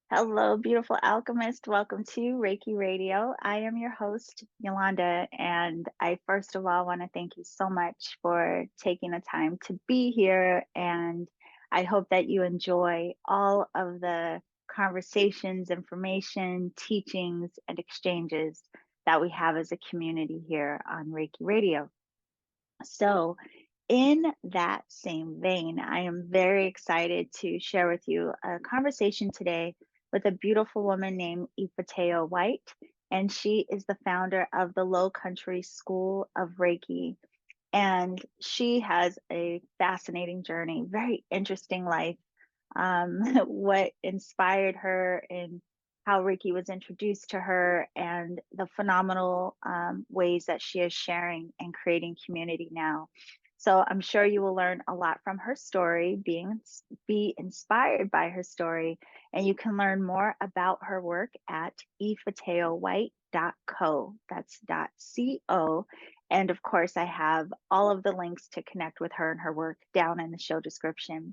Hello, beautiful alchemist. Welcome to Reiki Radio. I am your host, Yolanda, and I first of all want to thank you so much for taking the time to be here. And I hope that you enjoy all of the conversations, information, teachings, and exchanges that we have as a community here on Reiki Radio. So, in that same vein, I am very excited to share with you a conversation today with a beautiful woman named Ifetayo White, and she is the founder of the Lowcountry School of Reiki. And she has a fascinating journey, very interesting life. What inspired her and how Reiki was introduced to her, and the phenomenal ways that she is sharing and creating community now. So I'm sure you will learn a lot from her story, be inspired by her story, and you can learn more about her work at ifetayowhite.co. That's .co. And of course, I have all of the links to connect with her and her work down in the show description.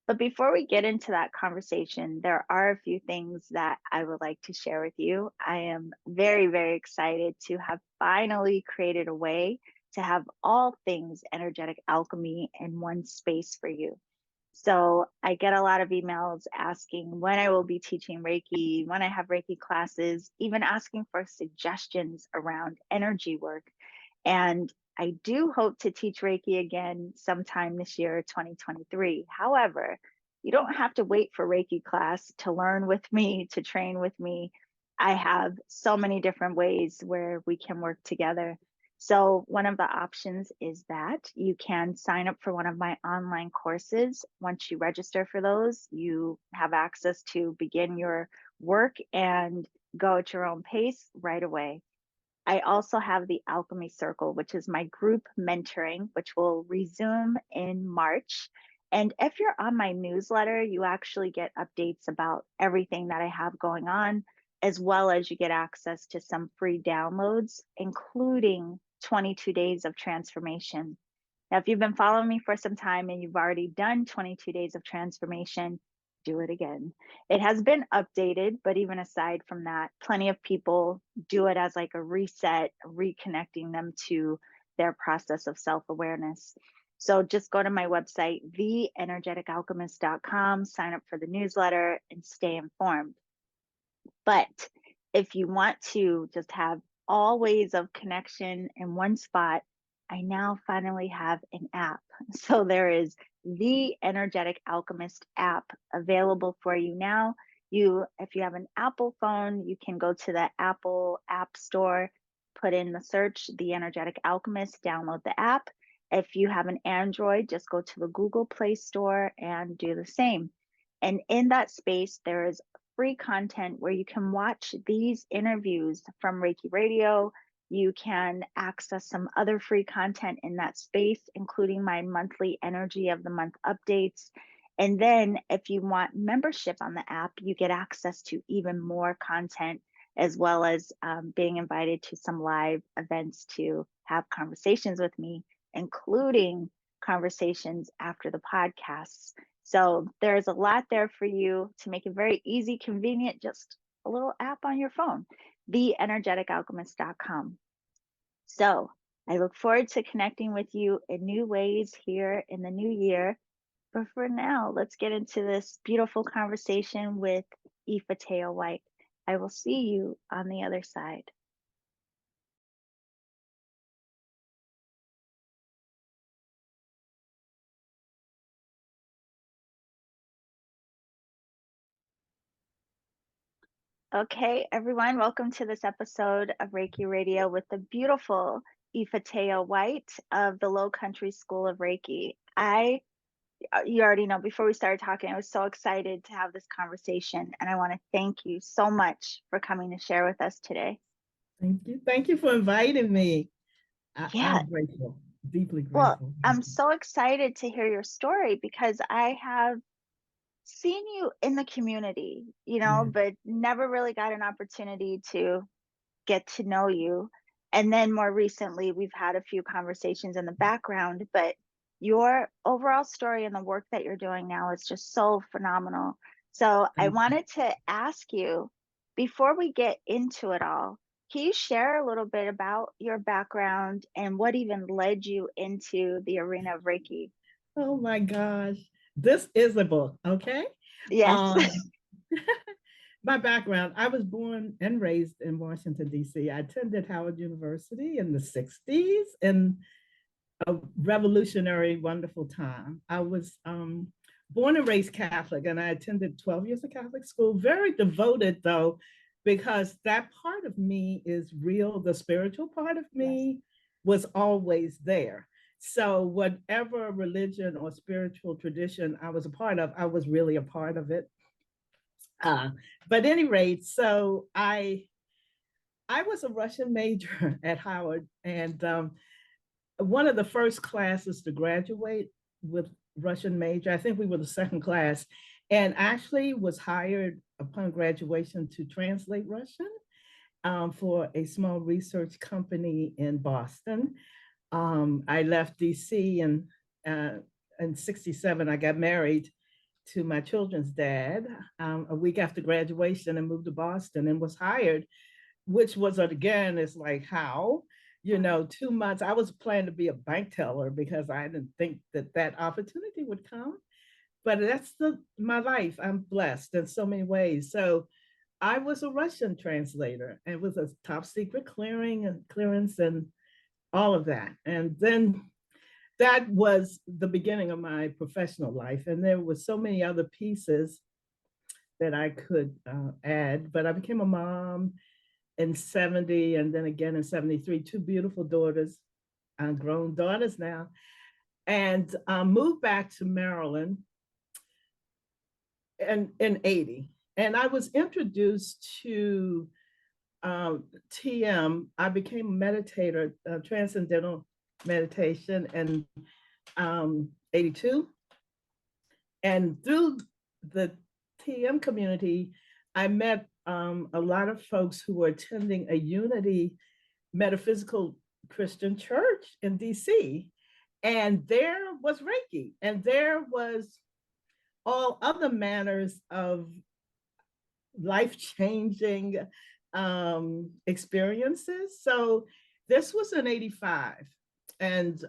But before we get into that conversation, there are a few things that I would like to share with you. I am very, very excited to have finally created a way to have all things energetic alchemy in one space for you. So I get a lot of emails asking when I will be teaching Reiki, when I have Reiki classes, even asking for suggestions around energy work. And I do hope to teach Reiki again sometime this year, 2023. However, you don't have to wait for Reiki class to learn with me, to train with me. I have so many different ways where we can work together. So, one of the options is that you can sign up for one of my online courses. Once you register for those, you have access to begin your work and go at your own pace right away. I also have the Alchemy Circle, which is my group mentoring, which will resume in March. And if you're on my newsletter, you actually get updates about everything that I have going on, as well as you get access to some free downloads, including 22 days of transformation. Now, if you've been following me for some time and you've already done 22 days of transformation, do it again. It has been updated, but even aside from that, plenty of people do it as like a reset, reconnecting them to their process of self awareness. So just go to my website, theenergeticalchemist.com, sign up for the newsletter, and stay informed. But if you want to just have all ways of connection in one spot, I now finally have an app. So there is the Energetic Alchemist app available for you now. If you have an Apple phone, you can go to the Apple App Store, put in the search, The Energetic Alchemist, download the app. If you have an Android, just go to the Google Play Store and do the same. And in that space, there is free content where you can watch these interviews from Reiki Radio. You can access some other free content in that space, including my monthly Energy of the Month updates. And then if you want membership on the app, you get access to even more content, as well as being invited to some live events to have conversations with me, including conversations after the podcasts. So there's a lot there for you to make it very easy, convenient, just a little app on your phone, theenergeticalchemist.com. So I look forward to connecting with you in new ways here in the new year. But for now, let's get into this beautiful conversation with Ifetayo White. I will see you on the other side. Okay, everyone, welcome to this episode of Reiki Radio with the beautiful Ifetayo White of the Lowcountry School of Reiki. You already know, before we started talking, I was so excited to have this conversation, and I want to thank you so much for coming to share with us today. Thank you. Thank you for inviting me. Yeah, I'm grateful, deeply well, grateful. I'm so excited to hear your story because I have seen you in the community, Yeah. but never really got an opportunity to get to know you. And then more recently, we've had a few conversations in the background, but your overall story and the work that you're doing now is just so phenomenal. So I Thank you. wanted to ask you, before we get into it all, can you share a little bit about your background and what even led you into the arena of Reiki? Oh my gosh. This is a book, okay? Yes. Um, my background, I was born and raised in Washington, D.C. I attended Howard University in the 60s in a revolutionary, wonderful time. I was born and raised Catholic, and I attended 12 years of Catholic school. Very devoted, though, because that part of me is real. The spiritual part of Yes. me was always there. So, whatever religion or spiritual tradition I was a part of, I was really a part of it. Uh, but at any rate, so I was a Russian major at Howard, and one of the first classes to graduate with Russian major. I think we were the second class, and actually was hired upon graduation to translate Russian for a small research company in Boston. I left DC and in '67. I got married to my children's dad a week after graduation and moved to Boston and was hired, which was again, it's like how, Wow. 2 months. I was planning to be a bank teller because I didn't think that that opportunity would come. But that's my life. I'm blessed in so many ways. So I was a Russian translator and with a top secret clearance and all of that. And then that was the beginning of my professional life. And there were so many other pieces that I could add. But I became a mom in 70 and then again in 73, two beautiful daughters, grown daughters now, and moved back to Maryland in 80. And I was introduced to TM. I became a meditator, transcendental meditation in 82. And through the TM community, I met a lot of folks who were attending a unity metaphysical Christian church in DC. And there was Reiki, and there was all other manners of life changing experiences. So this was in 85. And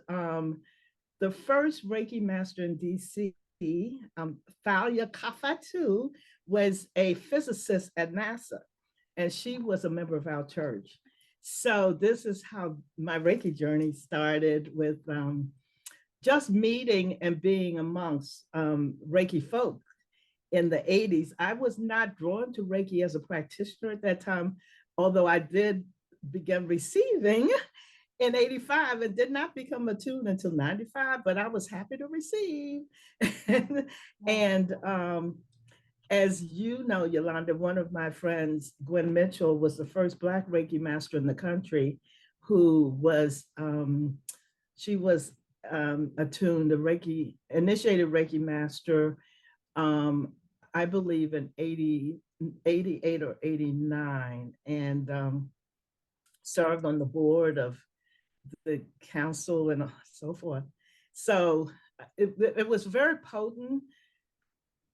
the first Reiki master in DC, Thalia Kafatu, was a physicist at NASA, and she was a member of our church. So this is how my Reiki journey started with just meeting and being amongst Reiki folk in the 80s. I was not drawn to Reiki as a practitioner at that time, although I did begin receiving in 85 and did not become attuned until 95, but I was happy to receive. and as you know, Yolanda, one of my friends, Gwen Mitchell, was the first Black Reiki master in the country who was, she was attuned, a Reiki, initiated Reiki master, I believe in 88 or 89, and served on the board of the council and so forth. So it was very potent,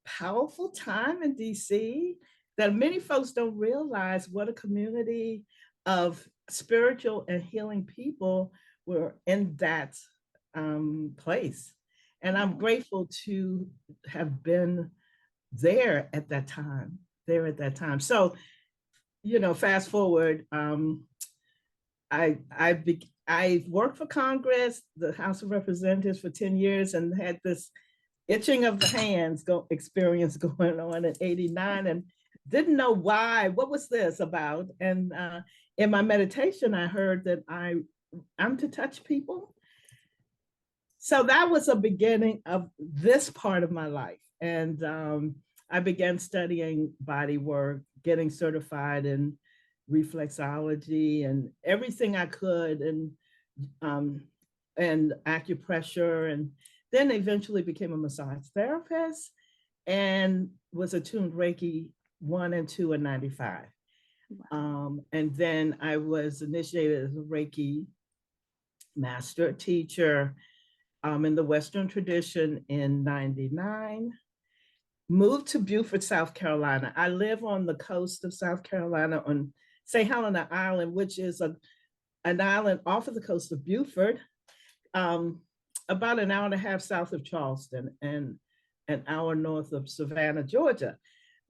powerful time in DC that many folks don't realize what a community of spiritual and healing people were in that place. And I'm grateful to have been there at that time. So, fast forward, I worked for Congress, the House of Representatives for 10 years, and had this itching of the hands experience going on in 89 and didn't know why, what was this about? And in my meditation, I heard that I'm to touch people. So that was a beginning of this part of my life. And I began studying body work, getting certified in reflexology and everything I could, and acupressure, and then eventually became a massage therapist and was attuned Reiki 1 and 2 in 95. And then I was initiated as a Reiki master teacher in the Western tradition in 99. moved to Beaufort, South Carolina. I live on the coast of South Carolina on St. Helena Island, which is an island off of the coast of Beaufort, um, about an hour and a half south of Charleston and an hour north of Savannah, Georgia.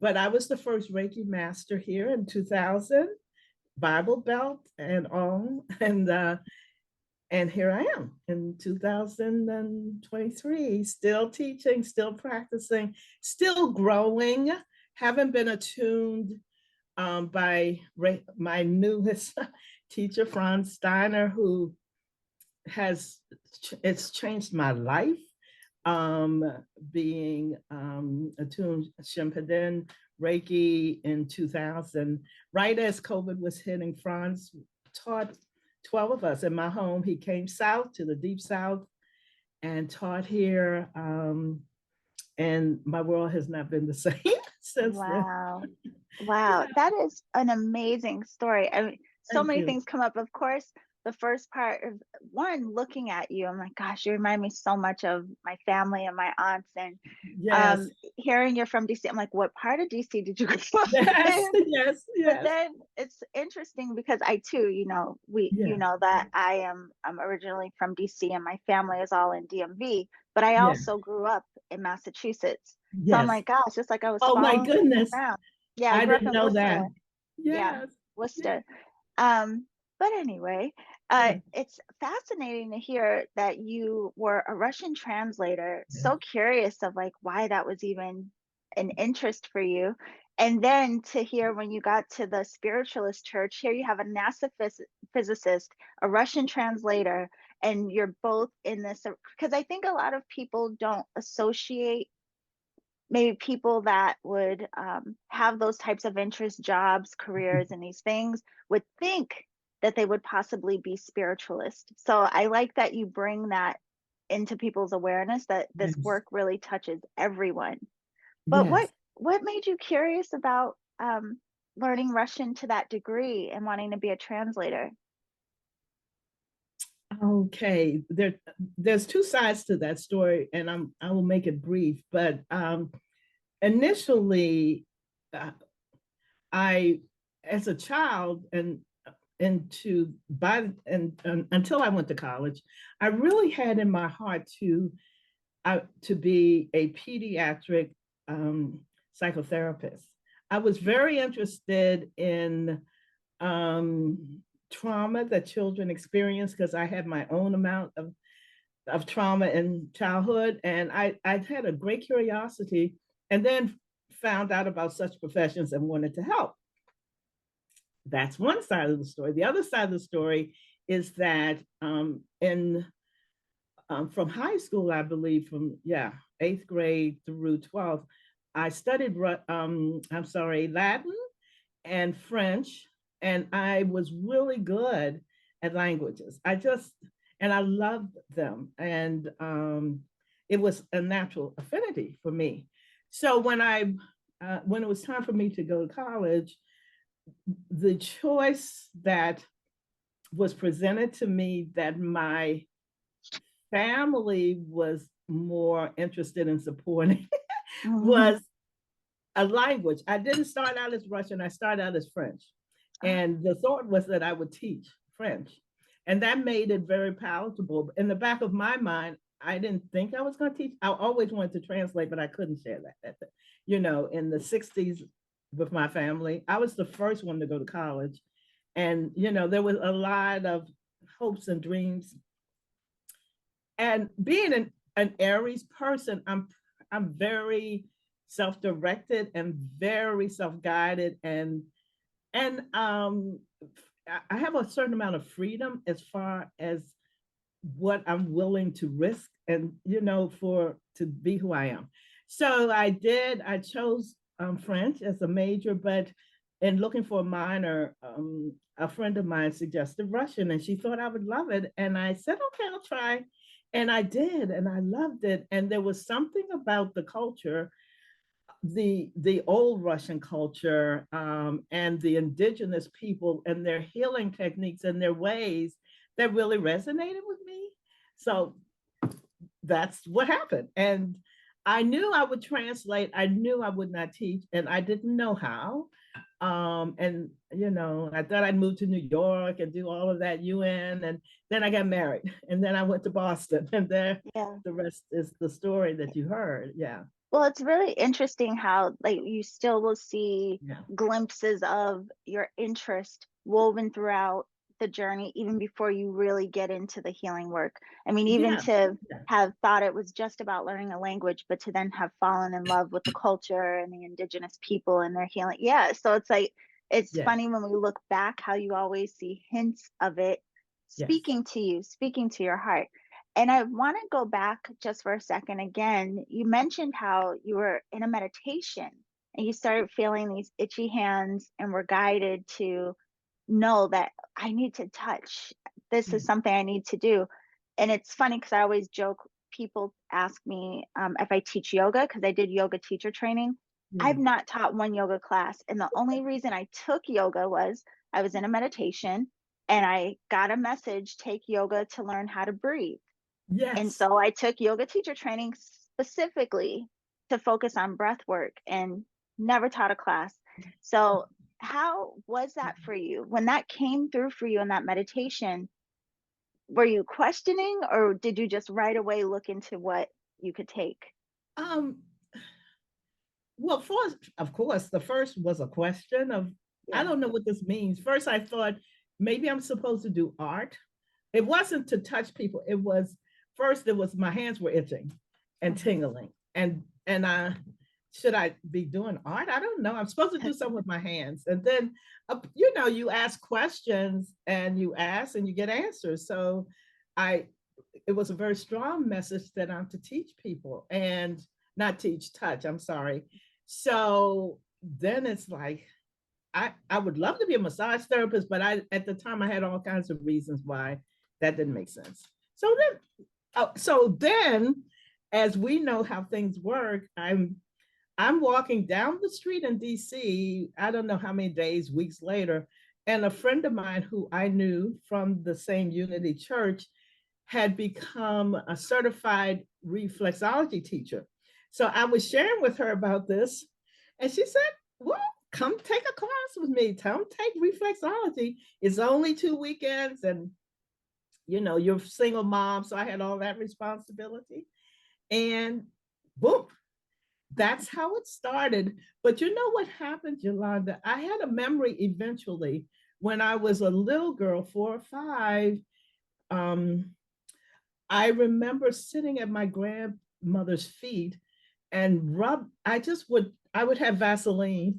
But I was the first Reiki master here in 2000, Bible Belt and all. And here I am in 2023, still teaching, still practicing, still growing. Haven't been attuned by my newest teacher, Franz Steiner, who it's changed my life. Being attuned Shimpadin Reiki in 2000, right as COVID was hitting. Franz taught 12 of us in my home. He came south to the deep south and taught here. And my world has not been the same since Wow. then. Wow. Yeah. That is an amazing story. I mean, so Thank many you. things come up. Of course, the first part of one, looking at you, I'm like, gosh, you remind me so much of my family and my aunts. And Yes, hearing you're from DC, I'm like, what part of DC did you grow up yes, in? yes, But yes, then it's interesting because I too, you yes, know that I'm originally from DC and my family is all in DMV, but I yes, also grew up in Massachusetts. So I'm yes. like, gosh, it's like I was Oh my following you goodness. around. Yeah, I I grew up didn't in know that. Worcester. Yeah, Yes, yes, Worcester. But anyway, yes, it's fascinating to hear that you were a Russian translator. yes, So curious of like why that was even an interest for you. And then to hear when you got to the spiritualist church, here you have a NASA physicist, a Russian translator, and you're both in this. Because I think a lot of people don't associate maybe people that would have those types of interests, jobs, careers, and these things would think that they would possibly be spiritualist. So I like that you bring that into people's awareness that this yes, work really touches everyone. But yes. what made you curious about learning Russian to that degree and wanting to be a translator? Okay, there's two sides to that story, and I will make it brief. But initially, uh, I, as a child, and into by and until I went to college, I really had in my heart to be a pediatric um, psychotherapist. I was very interested in um, trauma that children experience because I had my own amount of trauma in childhood. And I had a great curiosity and then found out about such professions and wanted to help. That's one side of the story. The other side of the story is that in from high school, I believe, from eighth grade through 12th, I studied Latin and French, and I was really good at languages. And I loved them, and it was a natural affinity for me. So when it was time for me to go to college, the choice that was presented to me that my family was more interested in supporting Mhm. was a language. I didn't start out as Russian, I started out as French. And the thought was that I would teach French. And that made it very palatable. In the back of my mind, I didn't think I was going to teach. I always wanted to translate, but I couldn't share that. In the 60s with my family, I was the first one to go to college. And, there was a lot of hopes and dreams. And being an Aries person, I'm very self-directed and very self-guided, and I have a certain amount of freedom as far as what I'm willing to risk, and for to be who I am. So I chose French as a major, but in looking for a minor, a friend of mine suggested Russian, and she thought I would love it, and I said, okay, I'll try. And I did, and I loved it. And there was something about the culture, the old Russian culture, and the indigenous people and their healing techniques and their ways that really resonated with me. So that's what happened. And I knew I would translate. I knew I would not teach, and I didn't know how. And I thought I'd move to New York and do all of that UN, and then I got married, and then I went to Boston, and there, Yeah. the rest is the story that you heard. Yeah, Well, it's really interesting how like you still will see yeah, glimpses of your interest woven throughout the journey, even before you really get into the healing work. I mean, even yeah, to yeah, have thought it was just about learning a language, but to then have fallen in love with the culture and the indigenous people and their healing. Yeah. So it's like, it's yeah, funny when we look back how you always see hints of it yes, speaking to you, speaking to your heart. And I want to go back just for a second again. You mentioned how you were in a meditation and you started feeling these itchy hands and were guided to know that I need to touch. This is yeah, something I need to do. And it's funny because I always joke, people ask me if I teach yoga because I did yoga teacher training. yeah, I've not taught one yoga class. And the only reason I took yoga was I was in a meditation and I got a message, take yoga to learn how to breathe. And yes. so I took yoga teacher training specifically to focus on breath work and never taught a class. So, how was that for you? When that came through for you in that meditation, were you questioning or did you just right away look into what you could take? Um, well, first, of course, the first was a question of, I Yeah. don't know what this means. First, I thought maybe I'm supposed to do art. It wasn't to touch people. It was first. It was my hands were itching and Mhm. tingling, and I should I be doing art? I don't know. I'm supposed to do something with my hands, and then you ask questions and you ask and you get answers. So I it was a very strong message that I'm to teach people and not teach touch. I'm sorry. So then it's like I would love to be a massage therapist, but I at the time I had all kinds of reasons why that didn't make sense. So then, as we know how things work, I'm walking down the street in DC. I don't know how many days, weeks later, and a friend of mine who I knew from the same Unity Church had become a certified reflexology teacher. So I was sharing with her about this, and she said, "Well, come take a class with me. Come take reflexology. It's only 2 weekends, and you're a single mom, so I had all that responsibility." And boom, that's how it started. But you know what happened, Yolanda? I had a memory eventually when I was a little girl, 4 or 5. Um, I remember sitting at my grandmother's feet and I would have Vaseline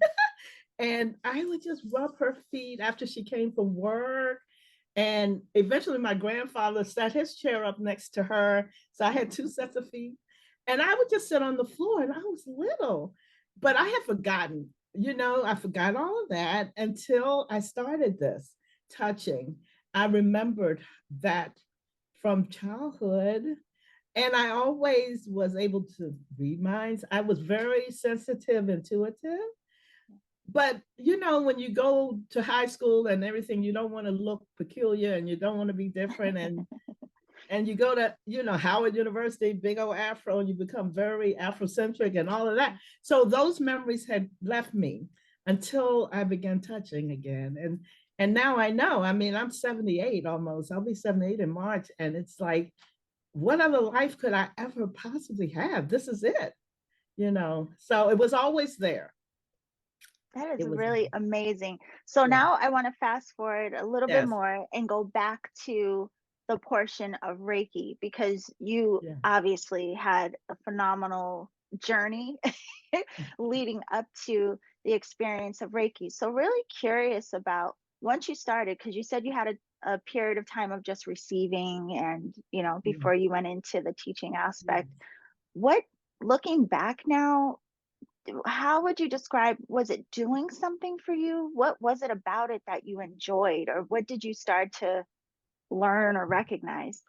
and I would just rub her feet after she came from work. And eventually my grandfather set his chair up next to her. So I had 2 sets of feet. And I would just sit on the floor and I was little, but I had forgotten, I forgot all of that until I started this touching. I remembered that from childhood. And I always was able to read minds. I was very sensitive, intuitive. But when you go to high school and everything, you don't want to look peculiar and you don't want to be different. And you go to Howard University, big old afro, and you become very Afrocentric and all of that. So those memories had left me until I began touching again. And now I know. I mean, I'm 78 almost. I'll be 78 in March, and it's like, what other life could I ever possibly have? This is it. So it was always there. That is It was, really amazing. So yeah, now I want to fast forward a little bit yes, more and go back to the portion of Reiki because you yeah, obviously had a phenomenal journey leading up to the experience of Reiki. So really curious about once you started, because you said you had a period of time of just receiving and, yeah, before you went into the teaching aspect, yes. what looking back now, how would you describe, was it doing something for you? What was it about it that you enjoyed, or what did you start to learn or recognize?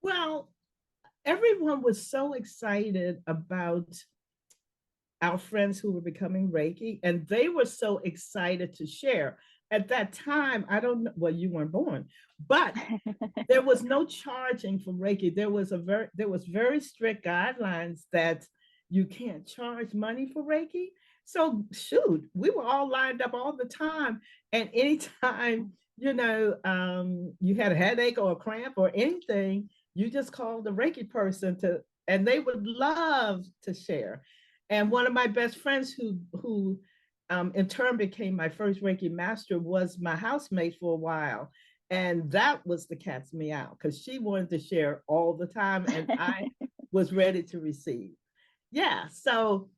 Well, everyone was so excited about our friends who were becoming Reiki, and they were so excited to share. At that time, I don't know, well, you weren't born, but there was no charging for Reiki. There was very strict guidelines that you can't charge money for Reiki. So shoot, we were all lined up all the time. And anytime, you had a headache or a cramp or anything, you just called the Reiki person and they would love to share. And one of my best friends who in turn became my first Reiki master was my housemate for a while. And that was the cat's meow because she wanted to share all the time and I was ready to receive. Yeah. So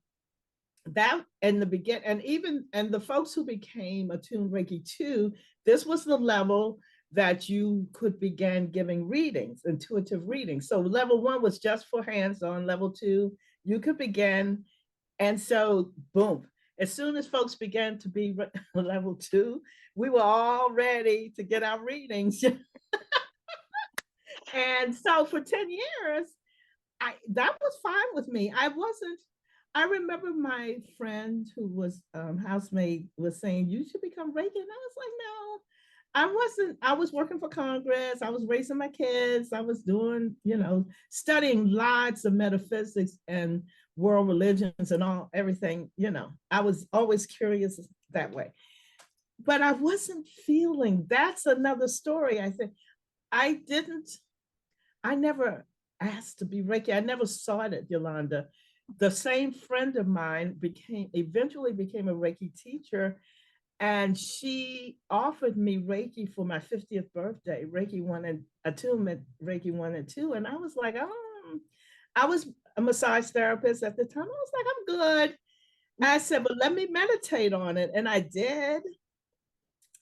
that in the beginning, and the folks who became attuned Reiki 2, this was the level that you could begin giving readings, intuitive readings. So level 1 was just for hands-on. Level 2, you could begin. And so boom, as soon as folks began to be level 2, we were all ready to get our readings. And so for 10 years, that was fine with me. I remember my friend who was housemate was saying, you should become Reiki. And I was like, no, I wasn't. I was working for Congress. I was raising my kids. I was doing, studying lots of metaphysics and world religions and everything. I was always curious that way. But I wasn't feeling, that's another story. I think I never asked to be Reiki. I never sought it, Yolanda. The same friend of mine eventually became a Reiki teacher, and she offered me Reiki for my 50th birthday, Reiki 1 and attunement, Reiki 1 and 2. And I was like, I was a massage therapist at the time. I was like, I'm good. I said, but let me meditate on it. And I did.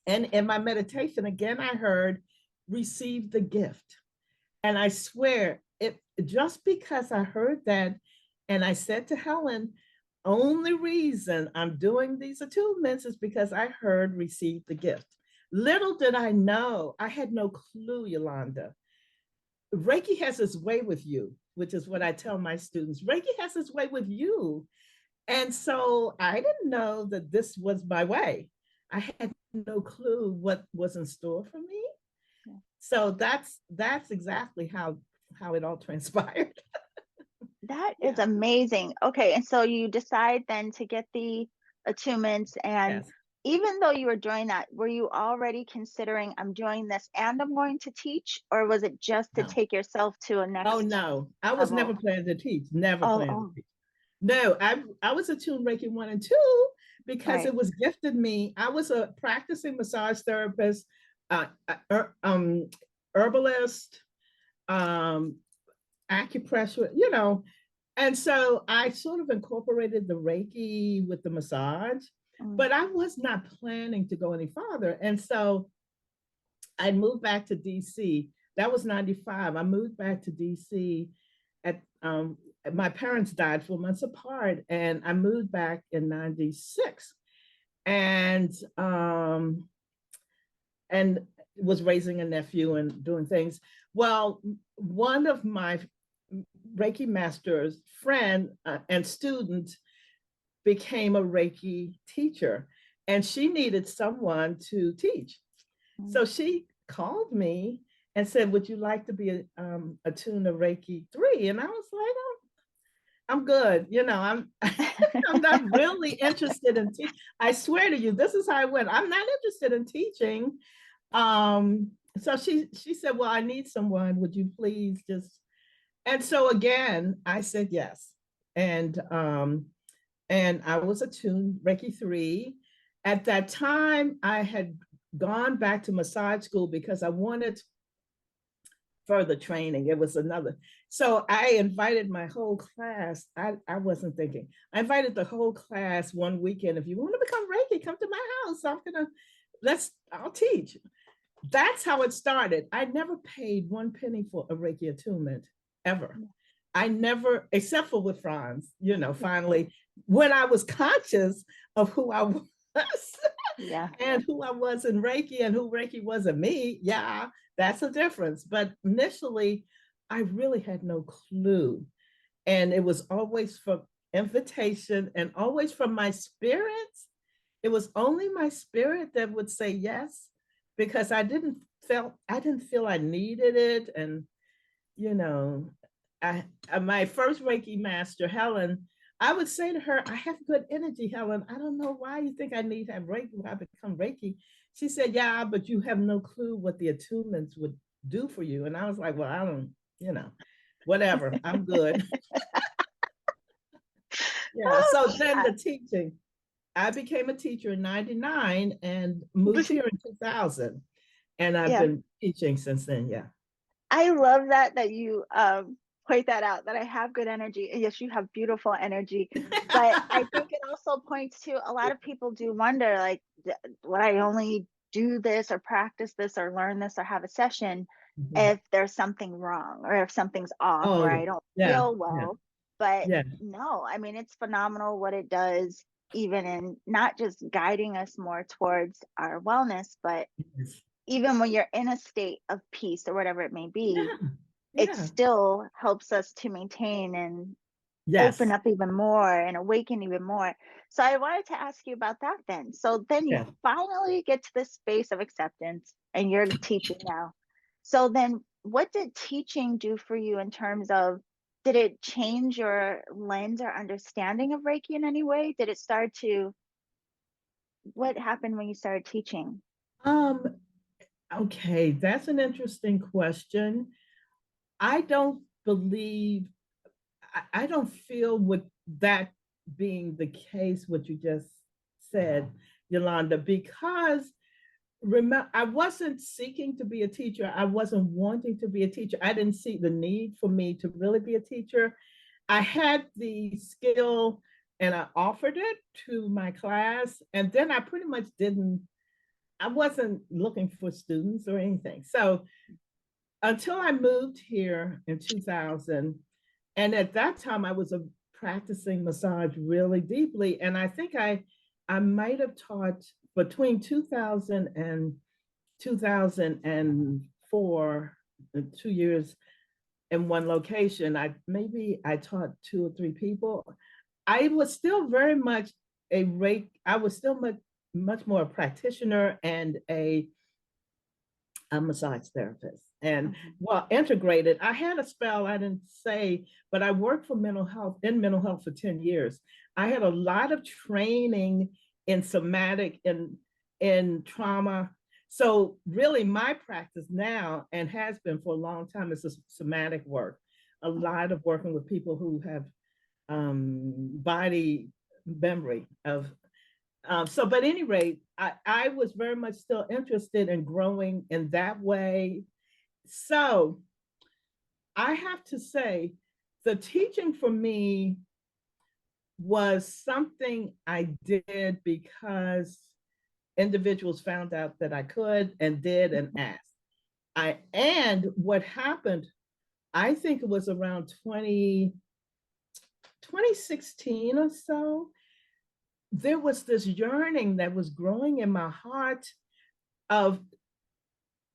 And in my meditation, again, I heard, receive the gift. And I swear, it just because I heard that, and I said to Helen, only reason I'm doing these attunements is because I heard receive the gift. Little did I know, I had no clue, Yolanda. Reiki has its way with you, which is what I tell my students. Reiki has its way with you. And so I didn't know that this was my way. I had no clue what was in store for me. So that's exactly how it all transpired. That is amazing. Okay, and so you decide then to get the attunements, and Yes. even though you were doing that, were you already considering, I'm doing this and I'm going to teach, or was it just to No. take yourself to a Oh next no, I was level? never planning to teach. Never Oh, planned to oh, teach. No, I was attuned Reiki 1 and 2 because right. it was gifted me. I was a practicing massage therapist, herbalist, um, acupressure, and so I sort of incorporated the Reiki with the massage, Mm. but I was not planning to go any farther. And so I moved back to DC. That was 95. I moved back to DC at my parents died 4 months apart, and I moved back in 96. And and was raising a nephew and doing things. Well, one of my Reiki master's friend and student became a Reiki teacher, and she needed someone to teach. Mm. So she called me and said, "Would you like to be attuned to Reiki 3?" And I was like, "Oh, I'm good. I'm I'm not really interested in teaching. I swear to you, this is how I went. I'm not interested in teaching." So she said, "Well, I need someone. Would you please just?" And so again, I said yes. And I was attuned Reiki 3. At that time, I had gone back to massage school because I wanted further training. It was another. So I invited my whole class. I wasn't thinking. I invited the whole class one weekend. If you want to become Reiki, come to my house. I'll teach. That's how it started. I never paid one penny for a Reiki attunement ever. I never, except for with Franz, finally, when I was conscious of who I was Yeah. and who I was in Reiki and who Reiki was in me, yeah, that's a difference. But initially, I really had no clue. And it was always from invitation and always from my spirits. It was only my spirit that would say yes, because I didn't feel I needed it. And, I my first Reiki master, Helen, I would say to her, I have good energy, Helen. I don't know why you think I need to have Reiki, I become Reiki. She said, yeah, but you have no clue what the attunements would do for you. And I was like, well, I don't, whatever, I'm good. Yeah. Oh, So then yeah. the teaching, I became a teacher in 99 and moved here in 2000. And I've Yeah. been teaching since then. Yeah. I love that you point that out, that I have good energy. Yes, you have beautiful energy, but I think it also points to a lot of people do wonder, like, would I only do this or practice this or learn this or have a session Mhm. if there's something wrong or if something's off or Oh, I don't yeah. feel Yeah. well. But Yeah. no, I mean, it's phenomenal what it does, even in not just guiding us more towards our wellness, but Yes. even when you're in a state of peace or whatever it may be, Yeah. it Yeah. still helps us to maintain and open Yes. up even more and awaken even more. So I wanted to ask you about that then. So then you Yeah. finally get to this space of acceptance and you're teaching now. So then what did teaching do for you in terms of, did it change your lens or understanding of Reiki in any way? Did it start to, what happened when you started teaching? Um, okay, that's an interesting question. I don't believe, I don't feel with that being the case, what you just said, Yolanda, because remember, I wasn't seeking to be a teacher. I wasn't wanting to be a teacher. I didn't see the need for me to really be a teacher. I had the skill and I offered it to my class. And then I pretty much I wasn't looking for students or anything. So until I moved here in 2000, and at that time I was practicing massage really deeply. And I think I might have taught between 2000 and 2004, 2 years in one location. I taught 2 or 3 people. I was still very much I was still much more a practitioner and a massage therapist. And Mhm. well, integrated. I had a spell, I didn't say, but I worked for mental health for 10 years. I had a lot of training in somatic in trauma. So really my practice now and has been for a long time is a somatic work. A lot of working with people who have body memory of so, but at any rate, I was very much still interested in growing in that way. So I have to say, the teaching for me was something I did because individuals found out that I could and did and asked. And what happened, I think it was around 2016 or so, there was this yearning that was growing in my heart of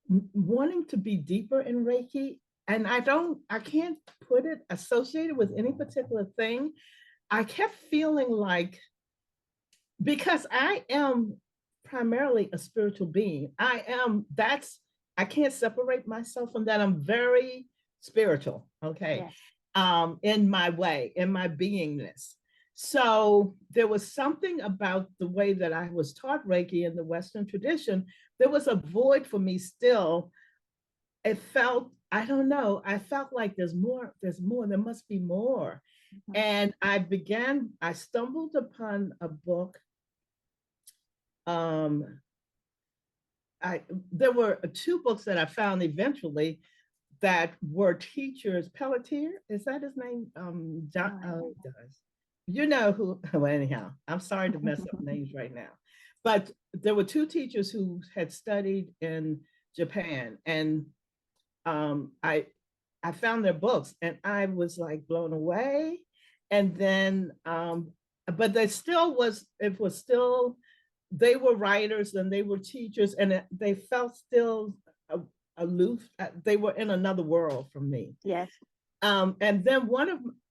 wanting to be deeper in Reiki. And I can't put it associated with any particular thing. I kept feeling like, because I am primarily a spiritual being, I can't separate myself from that. I'm very spiritual, okay, Yes. in my way, in my beingness. So there was something about the way that I was taught Reiki in the Western tradition. There was a void for me still. It felt, I don't know, I felt like there's more, there must be more. Mhm. And I stumbled upon a book. Um, there were 2 books that I found eventually that were teachers. Pelletier, is that his name? John, Oh, I oh, don't he does. You know who, well, anyhow, I'm sorry to mess up know. names right now. But there were 2 teachers who had studied in Japan. And I found their books and I was like blown away. And then, but there still was, it was still, they were writers and they were teachers and they felt still aloof. They were in another world from me. Yes. And then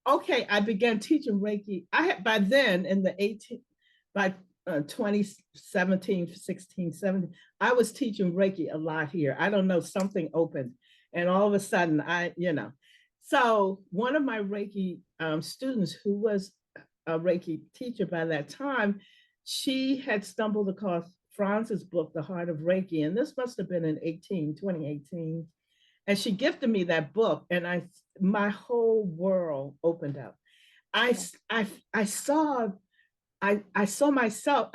okay, I began teaching Reiki. I had by then in the 18, by 2017, 16, 17, I was teaching Reiki a lot here. I don't know, something opened. And all of a sudden, so one of my Reiki students who was a Reiki teacher by that time, she had stumbled across Franz's book, The Heart of Reiki, and this must have been in 2018. And she gifted me that book, and my whole world opened up. I, I, I saw I saw myself.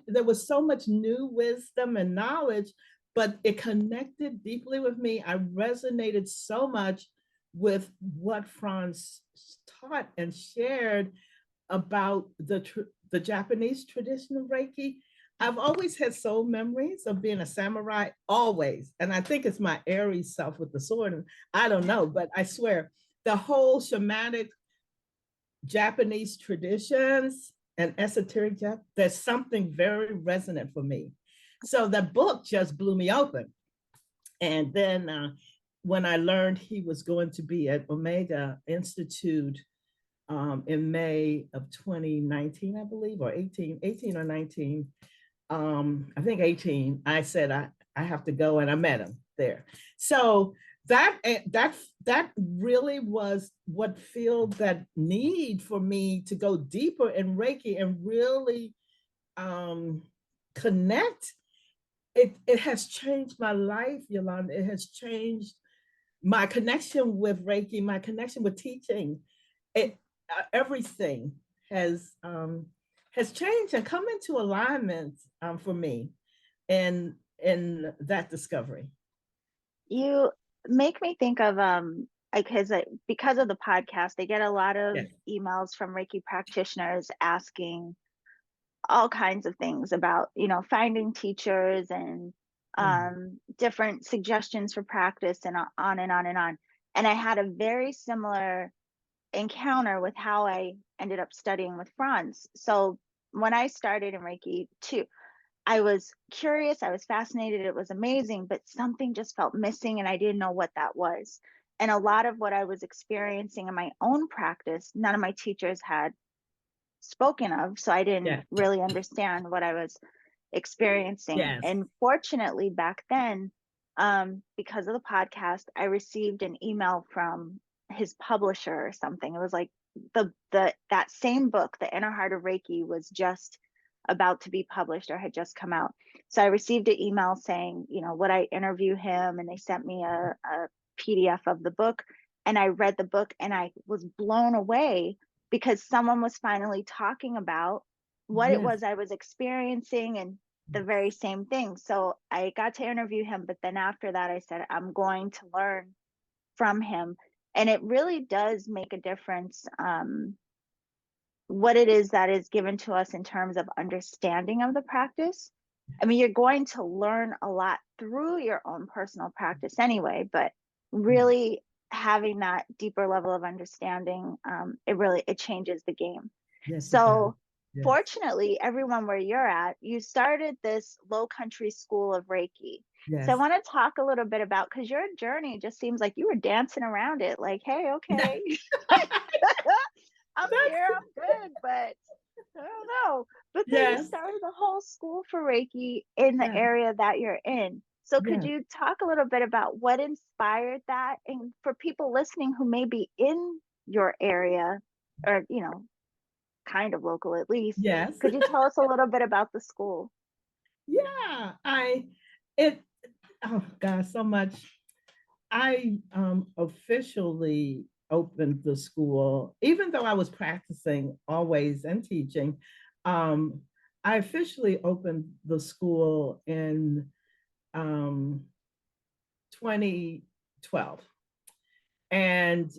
There was so much new wisdom and knowledge, but it connected deeply with me. I resonated so much with what Franz taught and shared about the Japanese tradition of Reiki. I've always had soul memories of being a samurai, always. And I think it's my Aries self with the sword. And I don't know, but I swear the whole shamanic Japanese traditions and esoteric, there's something very resonant for me. So the book just blew me open. And then when I learned he was going to be at Omega Institute in May of 2019, I believe, or 18 or 19, I think 18, I said, I have to go, and I met him there. So that really was what filled that need for me to go deeper in Reiki and really connect. It has changed my life, Yolanda. It has changed my connection with Reiki, my connection with teaching. Everything has changed and come into alignment for me in that discovery. You make me think of because of the podcast, I get a lot of emails from Reiki practitioners asking all kinds of things about, finding teachers and different suggestions for practice, and on and on and on. And I had a very similar encounter with how I ended up studying with Franz. So when I started in Reiki too, I was curious, I was fascinated, it was amazing, but something just felt missing and I didn't know what that was. And a lot of what I was experiencing in my own practice, none of my teachers had spoken of, so I didn't really understand what I was experiencing. And fortunately back then, because of the podcast, I received an email from his publisher or something. It was like that same book, The Inner Heart of Reiki, was just about to be published or had just come out. So I received an email saying, would I interview him? And they sent me a PDF of the book, and I read the book and I was blown away because someone was finally talking about what it was I was experiencing and the very same thing. So I got to interview him, but then after that I said, I'm going to learn from him. And it really does make a difference what it is that is given to us in terms of understanding of the practice. I mean, you're going to learn a lot through your own personal practice anyway, but really having that deeper level of understanding, it changes the game. So fortunately, everyone where you're at, you started this Lowcountry School of Reiki. So I want to talk a little bit about, because your journey just seems like you were dancing around it, like, hey, okay. I'm here, I'm good, but I don't know. But then you started the whole school for Reiki in the area that you're in. So could you talk a little bit about what inspired that? And for people listening who may be in your area, or, kind of local at least, could you tell us a little bit about the school? Oh gosh, so much. I officially opened the school, even though I was practicing always and teaching. I officially opened the school in 2012. And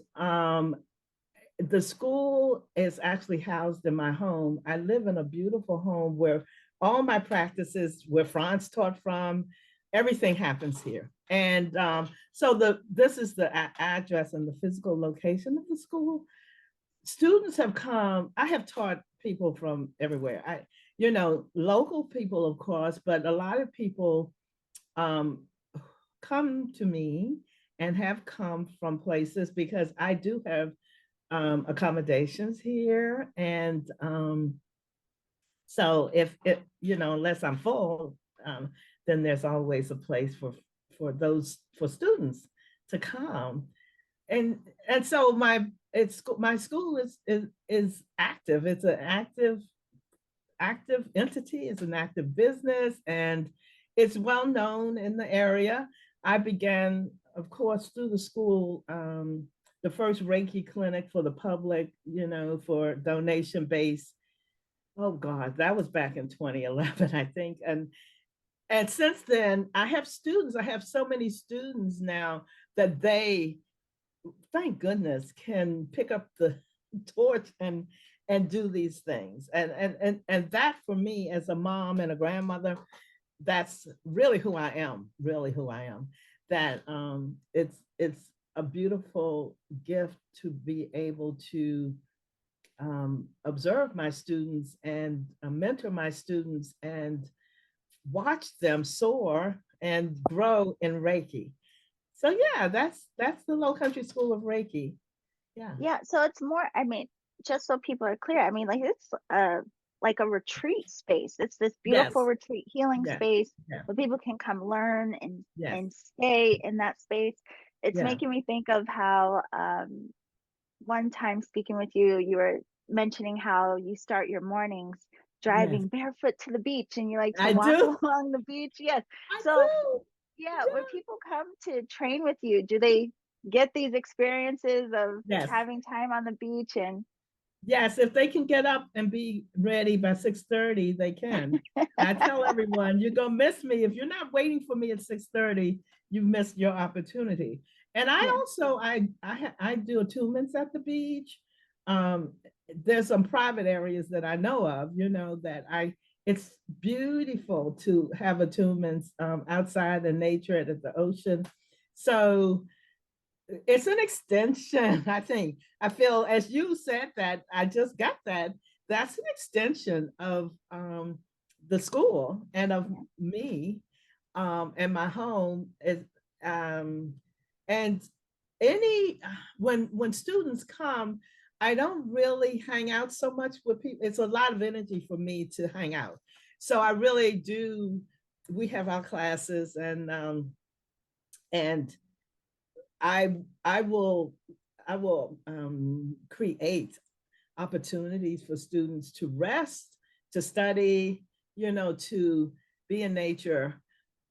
the school is actually housed in my home. I live in a beautiful home where all my practices, where Franz taught from, everything happens here. And so this is the address and the physical location of the school. Students have come. I have taught people from everywhere. Local people, of course, but a lot of people come to me and have come from places because I do have accommodations here. And so if it, unless I'm full, then there's always a place for students to come. And so it's my school is active. It's an active entity. It's an active business, and it's well known in the area. I began, of course, through the school, the first Reiki clinic for the public, for donation based. Oh God, that was back in 2011, I think. And since then, I have students. I have so many students now that they, thank goodness, can pick up the torch and do these things. And that for me as a mom and a grandmother, that's really who I am. Really who I am. That it's a beautiful gift to be able to observe my students and mentor my students and watch them soar and grow in Reiki. So yeah, that's the Lowcountry School of Reiki. Yeah. Yeah, so it's more, I mean, just so people are clear, I mean, like it's like a retreat space. It's this beautiful Yes. retreat healing Yeah. space Yeah. where people can come learn Yes. and stay in that space. It's Yeah. making me think of how one time speaking with you, you were mentioning how you start your mornings Yes. driving barefoot to the beach and you like to I walk do. along the beach. Yes. I So do. yeah, when Yeah. people come to train with you, do they get these experiences of Yes. having time on the beach and Yes, if they can get up and be ready by 6:30, they can. I tell everyone, you're gonna miss me. If you're not waiting for me at 6:30, you've missed your opportunity. And I yeah, also I do attunements at the beach. Um, there's some private areas that I know of, that it's beautiful to have attunements outside in nature at the ocean. So it's an extension, I think. I feel, as you said that, I just got that. That's an extension of the school and of yeah, me and my home. Um, and any when students come, I don't really hang out so much with people. It's a lot of energy for me to hang out. So I really do. We have our classes, and I will create opportunities for students to rest, to study, to be in nature.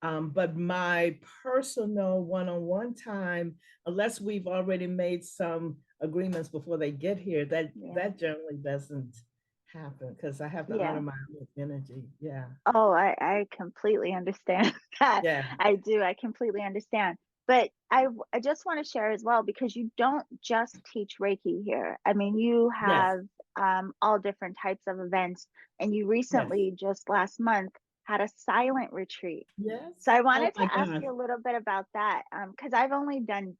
But my personal one-on-one time, unless we've already made some agreements before they get here, that yeah, that generally doesn't happen because I have to yeah. honor my own energy. Yeah. Oh, I completely understand that. Yeah. I do. I completely understand. But I just want to share as well because you don't just teach Reiki here. I mean, you Yes. have all different types of events, and you Yes. recently, just last month, had a silent retreat. So Yes. I Oh wanted to my ask gosh. you a little bit about that because I've only done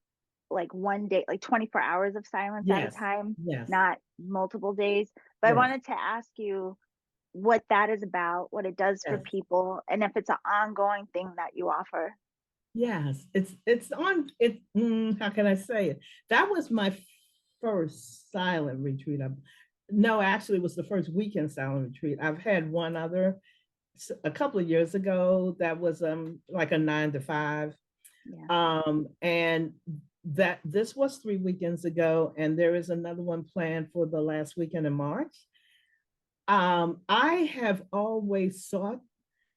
like one day, like 24 hours of silence at a Yes. time, Yes. not multiple days. But I Yes. wanted to ask you what that is about, what it does for Yes. people, and if it's an ongoing thing that you offer. Yes, it's on it. How can I say it? That was my first silent retreat. No, actually, it was the first weekend silent retreat. I've had one other a couple of years ago that was like a 9 to 5. Yeah. And that this was 3 weekends ago, and there is another one planned for the last weekend in March. I have always sought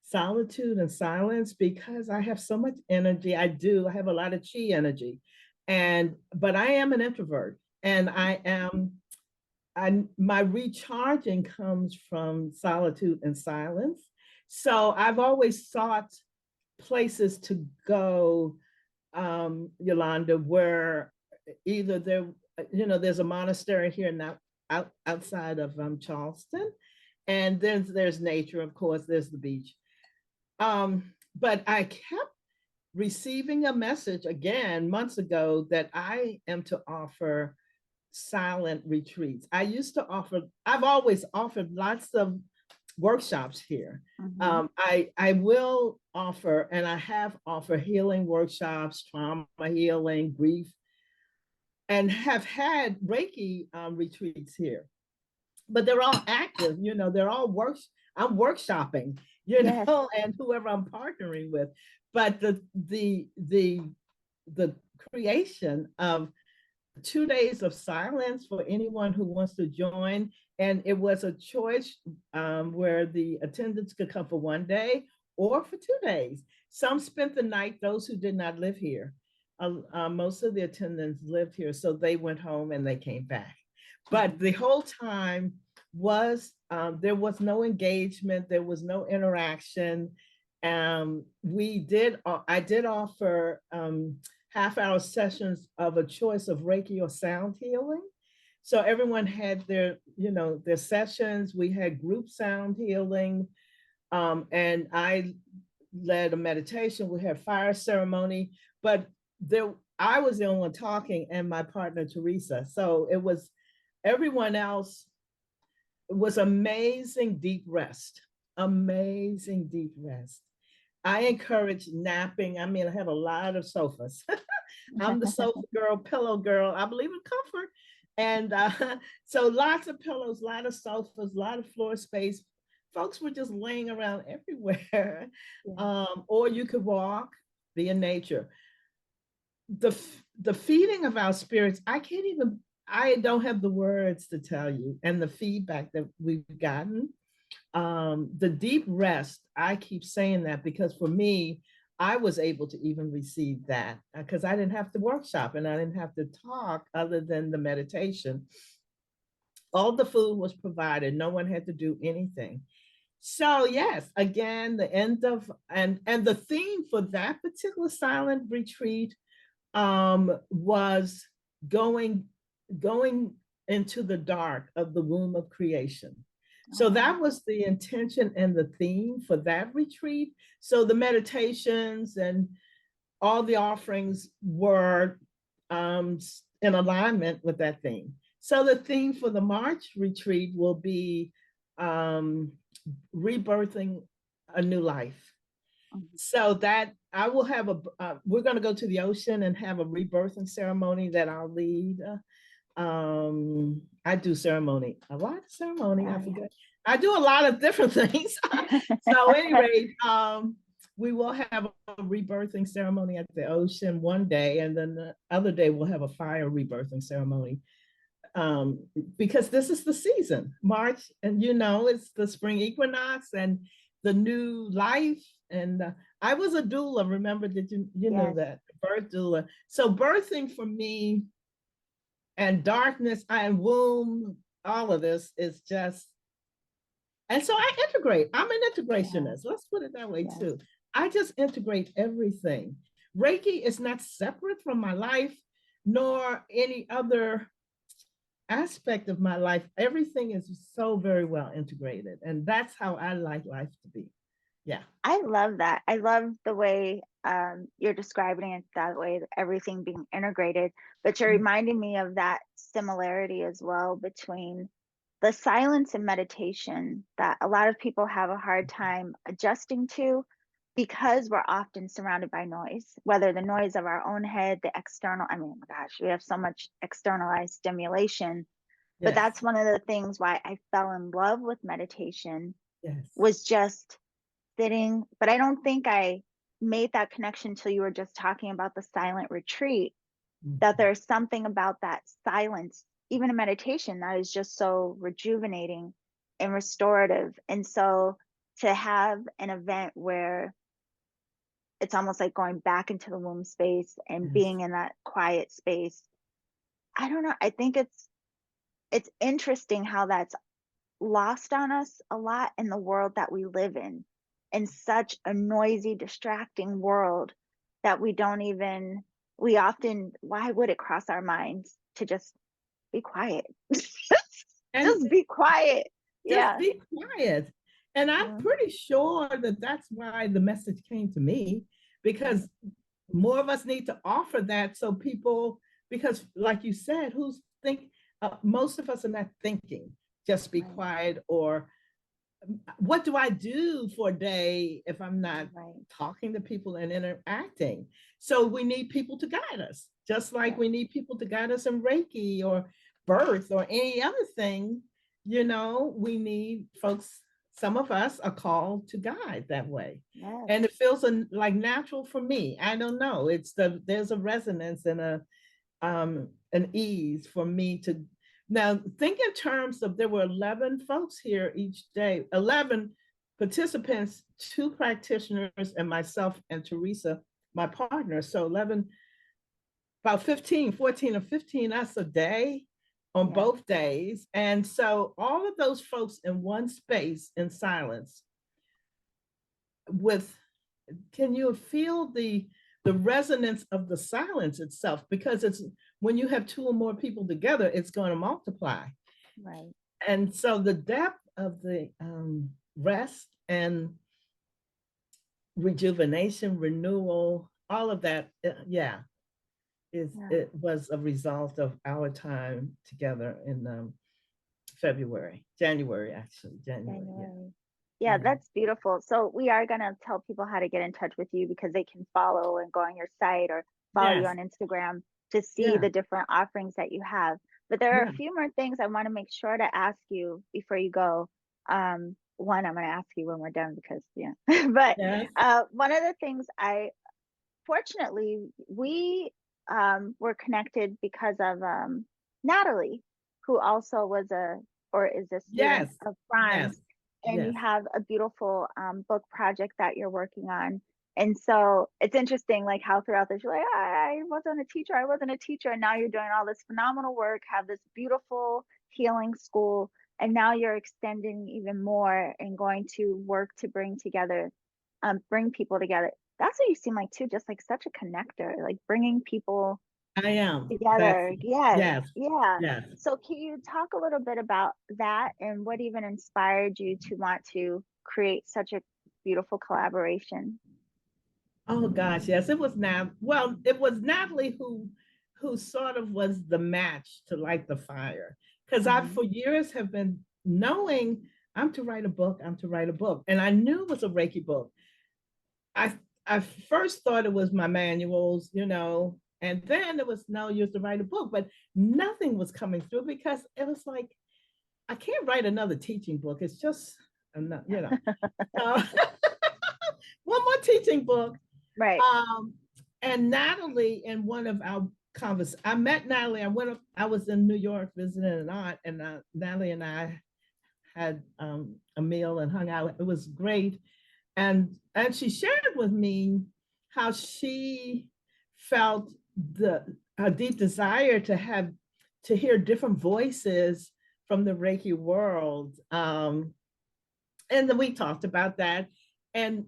solitude and silence because I have so much energy. I do. I have a lot of chi energy, but I am an introvert, and my recharging comes from solitude and silence. So I've always sought places to go, Yolanda, where either there's a monastery here now outside of Charleston, and then there's nature, of course, there's the beach. But I kept receiving a message again months ago that I am to offer silent retreats. I've always offered lots of workshops here. Mm-hmm. I will offer, and I have offered healing workshops, trauma healing, grief, and have had Reiki retreats here. But they're all active, they're all I'm workshopping, Yes. and whoever I'm partnering with. But the creation of 2 days of silence for anyone who wants to join. And it was a choice where the attendants could come for 1 day or for 2 days. Some spent the night, those who did not live here. Most of the attendants lived here, so they went home and they came back. But the whole time was, there was no engagement, there was no interaction. I did offer half-hour sessions of a choice of Reiki or sound healing. So everyone had their sessions. We had group sound healing, and I led a meditation. We had fire ceremony, but I was the only one talking, and my partner Teresa. So it was everyone else. It was amazing deep rest. Amazing deep rest. I encourage napping. I mean, I have a lot of sofas. I'm the sofa girl, pillow girl. I believe in comfort. And so lots of pillows, a lot of sofas, a lot of floor space. Folks were just laying around everywhere. Yeah. Or you could walk, be in nature. The feeding of our spirits, I don't have the words to tell you. And the feedback that we've gotten, the deep rest, I keep saying that because for me, I was able to even receive that because I didn't have to workshop and I didn't have to talk other than the meditation. All the food was provided. No one had to do anything. So yes, again, the end of, and the theme for that particular silent retreat was going into the dark of the womb of creation. So that was the intention and the theme for that retreat. So the meditations and all the offerings were in alignment with that theme. So the theme for the March retreat will be rebirthing a new life. So that I will have we're going to go to the ocean and have a rebirthing ceremony that I'll lead. I do ceremony, a lot of ceremony. I forget. I do a lot of different things. So anyway, we will have a rebirthing ceremony at the ocean one day, and then the other day we'll have a fire rebirthing ceremony. Because this is the season, March, and it's the spring equinox and the new life. And I was a doula. Remember, did you know that birth doula? So birthing for me and darkness and womb, all of this is just, and so I integrate. I'm an integrationist. Let's put it that way too. I just integrate everything. Reiki is not separate from my life, nor any other aspect of my life. Everything is so very well integrated, and that's how I like life to be. Yeah, I love that. I love the way you're describing it that way, everything being integrated, but you're reminding me of that similarity as well between the silence and meditation that a lot of people have a hard time adjusting to because we're often surrounded by noise, whether the noise of our own head, the external, I mean, oh my gosh, we have so much externalized stimulation. But that's one of the things why I fell in love with meditation was just sitting, but I don't think I made that connection till you were just talking about the silent retreat, that there's something about that silence, even in meditation, that is just so rejuvenating and restorative. And so to have an event where it's almost like going back into the womb space and being in that quiet space, I don't know, I think it's interesting how that's lost on us a lot in the world that we live in such a noisy, distracting world that we often, why would it cross our minds to just be quiet? Just be quiet. Just be quiet. And I'm pretty sure that that's why the message came to me, because more of us need to offer that so people, because like you said, most of us are not thinking, just be quiet, or what do I do for a day if I'm not talking to people and interacting? So we need people to guide us, just like we need people to guide us in Reiki or birth or any other thing. We need folks. Some of us are called to guide that way. And it feels like natural for me. I don't know. There's a resonance and an ease for me to now think in terms of there were 11 folks here each day, 11 participants, 2 practitioners, and myself and Teresa, my partner. So 11, about 15, 14 or 15 us a day on both days. And so all of those folks in one space in silence with, can you feel the resonance of the silence itself? Because it's when you have 2 or more people together, it's going to multiply. Right. And so the depth of the rest and rejuvenation, renewal, all of that, it was a result of our time together in January, actually. January. Yeah, that's beautiful. So we are going to tell people how to get in touch with you, because they can follow and go on your site or follow you on Instagram to see the different offerings that you have. But there are a few more things I want to make sure to ask you before you go. One, I'm going to ask you when we're done, because but one of the things fortunately, we were connected because of Natalie, who also was is a student of Franz. And you have a beautiful book project that you're working on. And so it's interesting, like how throughout this, you're like, I wasn't a teacher. And now you're doing all this phenomenal work, have this beautiful healing school. And now you're extending even more and going to work to bring people together. That's what you seem like too, just like such a connector, like bringing people I am together. Yes. Yes. So can you talk a little bit about that and what even inspired you to want to create such a beautiful collaboration? Oh gosh, yes, it was it was Natalie who sort of was the match to light the fire. Because I for years have been knowing I'm to write a book, And I knew it was a Reiki book. I first thought it was my manuals, and then it was no, you have to write a book, but nothing was coming through because it was like, I can't write another teaching book. It's just, one more teaching book. Right. And Natalie, in one of our I met Natalie. I was in New York visiting an aunt, and Natalie and I had a meal and hung out. It was great. And she shared with me how she felt a deep desire to hear different voices from the Reiki world. And then we talked about that. And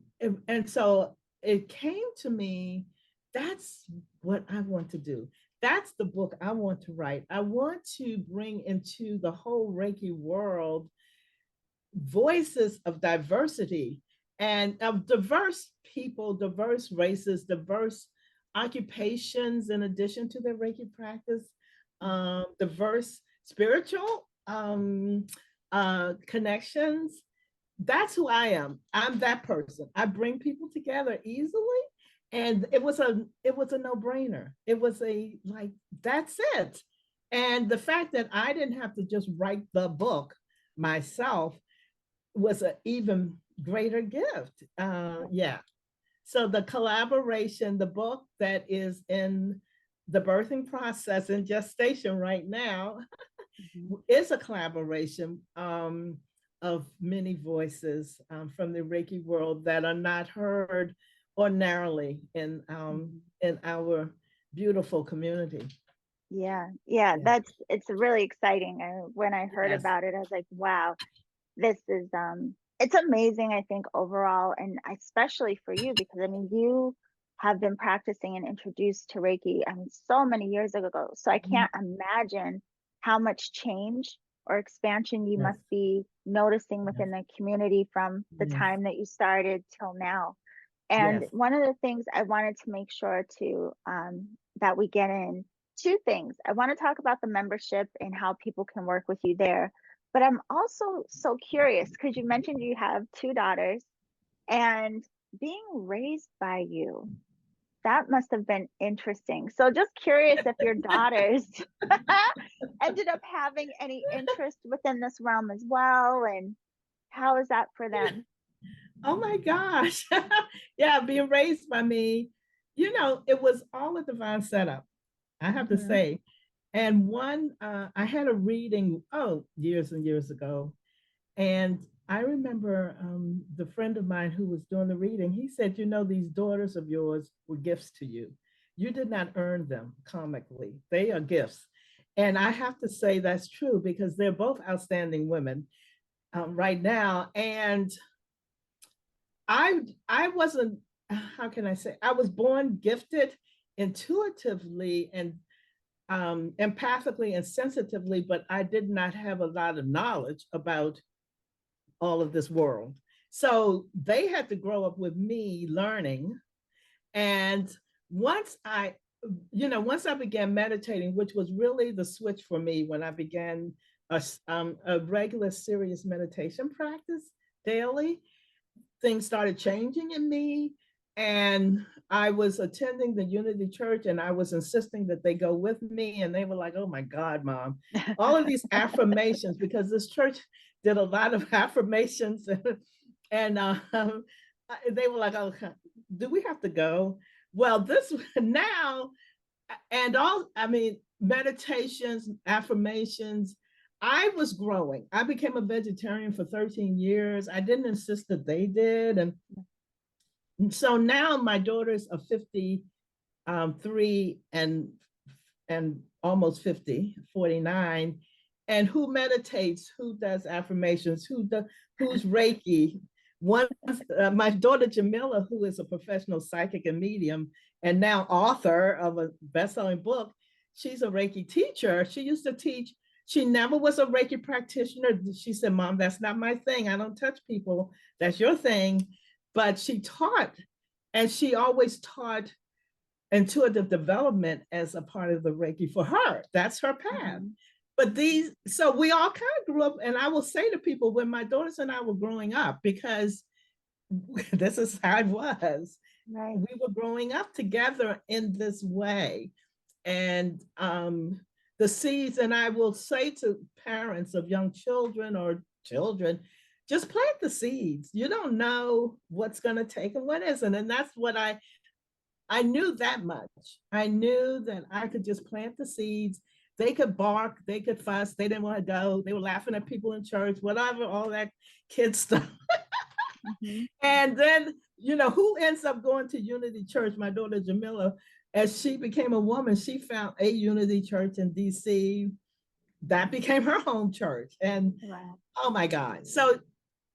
so it came to me, that's what I want to do. That's the book I want to write. I want to bring into the whole Reiki world voices of diversity and of diverse people, diverse races, diverse occupations, in addition to their Reiki practice, diverse spiritual connections. That's who I am. I'm that person. I bring people together easily. And it was a no-brainer. It was that's it. And the fact that I didn't have to just write the book myself was an even greater gift. So the collaboration, the book that is in the birthing process and gestation right now is a collaboration of many voices from the Reiki world that are not heard ordinarily in our beautiful community. It's really exciting. When I heard about it, I was like, wow, this is it's amazing, I think, overall, and especially for you, because I mean, you have been practicing and introduced to Reiki, I mean, so many years ago. So I can't imagine how much change or expansion you must be noticing within the community from the time that you started till now. And one of the things I wanted to make sure to that we get in, 2 things. I want to talk about the membership and how people can work with you there. But I'm also so curious, because you mentioned you have 2 daughters, and being raised by you, that must have been interesting. So just curious if your daughters ended up having any interest within this realm as well, and how is that for them? Oh my gosh. Being raised by me, it was all a divine setup. I have to Hmm. say. And one, I had a reading, years and years ago. And I remember the friend of mine who was doing the reading, he said, these daughters of yours were gifts to you. You did not earn them comically. They are gifts. And I have to say that's true because they're both outstanding women right now. And I wasn't, how can I say, I was born gifted intuitively and empathically and sensitively, but I did not have a lot of knowledge about all of this world. So they had to grow up with me learning. And once I, once I began meditating, which was really the switch for me when I began a regular serious meditation practice daily, things started changing in me. And I was attending the Unity Church and I was insisting that they go with me. And they were like, oh my God, Mom, all of these affirmations, because this church did a lot of affirmations. And they were like, oh, do we have to go? Well, this now, and all, I mean, meditations, affirmations, I was growing. I became a vegetarian for 13 years. I didn't insist that they did. And so now my daughters are 53 and almost 50, 49. And who meditates, who does affirmations, who's Reiki. One, my daughter Jamila, who is a professional psychic and medium, and now author of a best-selling book, she's a Reiki teacher. She used to teach. She never was a Reiki practitioner. She said, Mom, that's not my thing. I don't touch people. That's your thing. But she taught, and she always taught intuitive development as a part of the Reiki for her. That's her path. Hmm. But so we all kind of grew up, and I will say to people when my daughters and I were growing up, because this is how it was. Right. We were growing up together in this way. And the seeds, and I will say to parents of young children or children, just plant the seeds. You don't know what's going to take and what isn't. And that's what I knew that much. I knew that I could just plant the seeds. They could bark, they could fuss, they didn't want to go. They were laughing at people in church, whatever, all that kid stuff. Hmm. And then, who ends up going to Unity Church? My daughter Jamila, as she became a woman, she found a Unity Church in DC. That became her home church. And Wow. oh my God. So,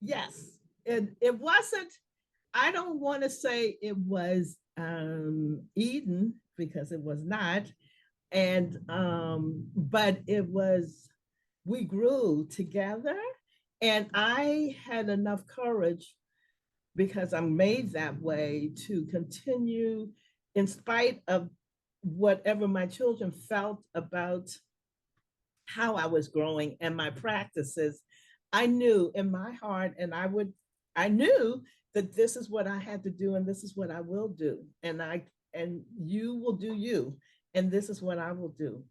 yes, it wasn't, I don't want to say it was Eden because it was not. And, but it was, we grew together. And I had enough courage because I'm made that way to continue in spite of whatever my children felt about how I was growing and my practices. I knew in my heart, and I knew that this is what I had to do and this is what I will do. And you will do you. And this is what I will do.